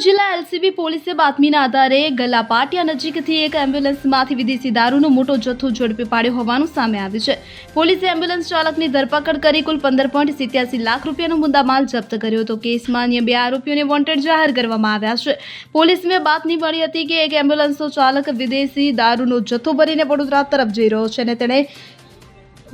જિલ્લા એલસીબી પોલીસે બાતમીના આધારે ગલાપાટિયા નજીકથી એક એમ્બ્યુલન્સમાંથી વિદેશી દારૂનો મોટો જથ્થો ઝડપી પાડ્યો હોવાનું સામે આવ્યું છે। પોલીસે એમ્બ્યુલન્સ ચાલકની ધરપકડ કરી કુલ 15.87 લાખ રૂપિયાનો મુદ્દામાલ જપ્ત કર્યો હતો। કેસમાં અન્ય 2 આરોપીઓને વોન્ટેડ જાહેર કરવામાં આવ્યા છે। પોલીસને બાતમી મળી હતી કે એક એમ્બ્યુલન્સનો ચાલક વિદેશી દારૂનો જથ્થો ભરીને વડોદરા તરફ જઈ રહ્યો છે અને તેણે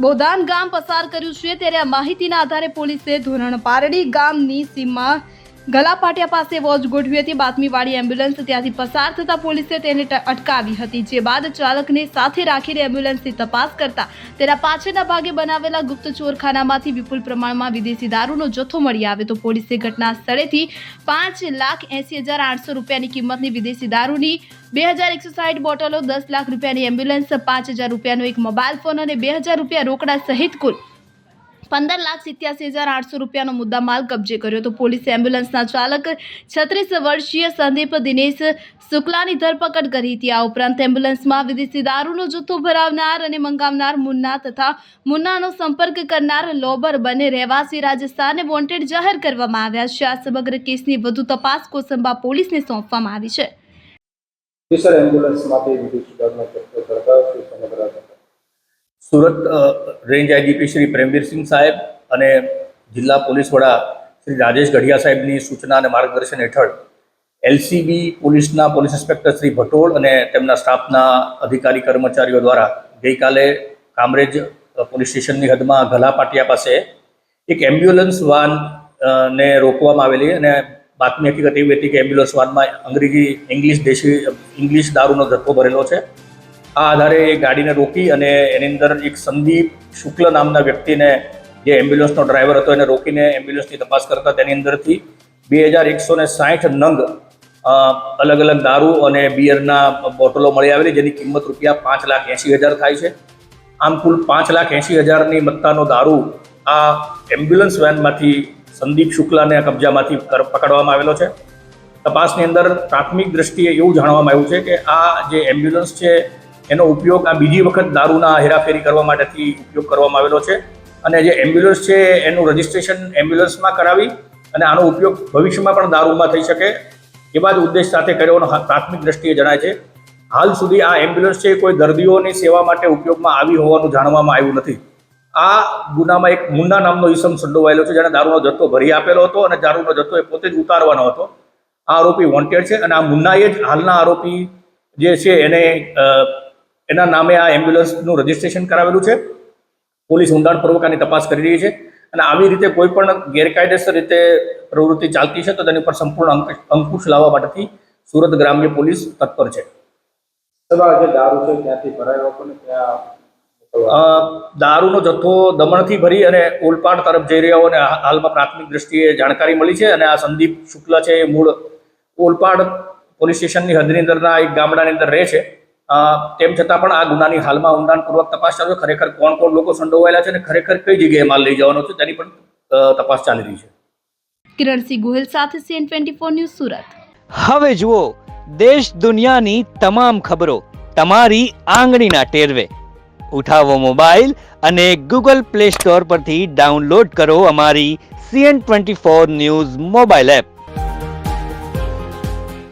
બોદાન ગામ પસાર કર્યું છે। ત્યારે આ માહિતીના આધારે પોલીસે ધોરણ પારડી ગામની સીમમાં ગલાપાટિયા પાસે વોચ ગોઠવી હતી। બાતમીવાળી એમ્બ્યુલન્સ ત્યાંથી પસાર થતાં પોલીસે તેને અટકાવી હતી, જે બાદ ચાલકને સાથે રાખીને એમ્બ્યુલન્સની તપાસ કરતા તેના પાછળના ભાગે બનાવેલા ગુપ્ત ચોરખાનામાંથી વિપુલ પ્રમાણમાં વિદેશી દારૂનો જથ્થો મળી આવ્યો તો પોલીસે ઘટના સ્થળેથી 5,80,800 રૂપિયાની કિંમતની વિદેશી દારૂની 2,160 બોટલો, 10 લાખ રૂપિયાની એમ્બ્યુલન્સ, 5,000 રૂપિયાનો એક મોબાઈલ ફોન અને 2,000 રૂપિયા રોકડા સહિત કુલ 15,87,800 રૂપિયાનો મુદ્દામાલ કબજે કર્યો તો પોલીસે એમ્બ્યુલન્સના ચાલક 36 વર્ષીય સંદીપ દિનેશ શુક્લાની ધરપકડ કરી હતી। આ ઉપરાંત એમ્બ્યુલન્સમાં વિદેશી દારૂનો જથ્થો ભરાવનાર અને મંગાવનાર મુન્ના તથા મુન્નાનો સંપર્ક કરનાર લોબર બંને રહેવાસી રાજસ્થાનને વોન્ટેડ જાહેર કરવામાં આવ્યા છે। આ સમગ્ર કેસની વધુ તપાસ કોસંબા પોલીસને સોંપવામાં આવી છે। સુરત રેન્જ આઈજીપી શ્રી પ્રેમવીર સિંહ સાહેબ અને જિલ્લા પોલીસ વડા શ્રી રાજેશ ગઢિયા સાહેબની સૂચના અને માર્ગદર્શન હેઠળ એલસીબી પોલીસના પોલીસ ઇન્સ્પેક્ટર શ્રી ભટોળ અને તેમના સ્ટાફના અધિકારી કર્મચારીઓ દ્વારા ગઈકાલે કામરેજ પોલીસ સ્ટેશનની હદમાં ગલાપાટિયા પાસે એક એમ્બ્યુલન્સ વાન ને રોકવામાં આવેલી અને બાતમી હકીકત એવી હતી કે એમ્બ્યુલન્સ વાનમાં ઇંગ્લિશ દારૂનો જથ્થો ભરેલો છે। આ આધારે એ ગાડીને રોકી અને એની અંદર એક સંદીપ શુક્લ નામના વ્યક્તિને જે એમ્બ્યુલન્સનો ડ્રાઈવર હતો એને રોકીને એમ્બ્યુલન્સની તપાસ કરતા તેની અંદરથી 2,160 નંગ અલગ અલગ દારૂ અને બિયરના બોટલો મળી આવેલી, જેની કિંમત રૂપિયા 5,80,000 થાય છે। આમ કુલ 5,80,000ની મત્તાનો દારૂ આ એમ્બ્યુલન્સ વેનમાંથી સંદીપ શુક્લાને કબજામાંથી પકડવામાં આવેલો છે। તપાસની અંદર પ્રાથમિક દ્રષ્ટિએ એવું જાણવામાં આવ્યું છે કે આ જે એમ્બ્યુલન્સ છે એનો ઉપયોગ આ બીજી વખત દારૂના હેરાફેરી કરવા માટેથી ઉપયોગ કરવામાં આવેલો છે અને જે એમ્બ્યુલન્સ છે એનું રજિસ્ટ્રેશન એમ્બ્યુલન્સમાં કરાવી અને આનો ઉપયોગ ભવિષ્યમાં પણ દારૂમાં થઈ શકે એવા જ ઉદ્દેશ સાથે કર્યોનો પ્રાથમિક દ્રષ્ટિએ જણાય છે। હાલ સુધી આ એમ્બ્યુલન્સ છે કોઈ દર્દીઓની સેવા માટે ઉપયોગમાં આવી હોવાનું જાણવામાં આવ્યું નથી। આ ગુનામાં એક મુન્ના નામનો ઈસમ સંડોવાયેલો છે, જેણે દારૂનો જથ્થો ભરી આપેલો હતો અને દારૂનો જથ્થો એ પોતે જ ઉતારવાનો હતો। આ આરોપી વોન્ટેડ છે અને આ મુન્નાએ જ હાલના આરોપી જે છે એને એના નામે આ એમ્બ્યુલન્સનું રજિસ્ટ્રેશન કરાવેલું છે। પોલીસ ઊંડાણપૂર્વક આની તપાસ કરી રહી છે અને આવી રીતે કોઈ પણ ગેરકાયદેસર રીતે પ્રવૃત્તિ ચાલતી છે તો તેની પર સંપૂર્ણ અંકુશ લાવવા માટેથી સુરત ગ્રામ્ય પોલીસ તત્પર છે। દારૂનો જથ્થો દમણથી ભરી અને ઓલપાડ તરફ જઈ રહ્યો અને હાલમાં પ્રાથમિક દ્રષ્ટિએ જાણકારી મળી છે અને આ સંદીપ શુક્લ છે એ મૂળ ઓલપાડ પોલીસ સ્ટેશનની હદની અંદરના એક ગામડાની અંદર રહે છે। તેમ છતાં પણ આ ગુનાની હાલમાં ઊંડાણપૂર્વક તપાસ ચાલુ છે। ખરેખર કોણ કોણ લોકો સંડોવાયેલા છે અને ખરેખર કઈ જગ્યાએ માલ લઈ જવાનો છે તેની પણ તપાસ ચાલી રહી છે। કિરણસિંહ ગોહિલ સાથે CN24 ન્યૂઝ સુરત। હવે જુઓ દેશ દુનિયાની તમામ ખબરો તમારી આંગળીના ટેરવે। ઉઠાવો મોબાઈલ અને ગૂગલ પ્લે સ્ટોર પરથી ડાઉનલોડ કરો અમારી CN24 ન્યૂઝ મોબાઈલ એપ।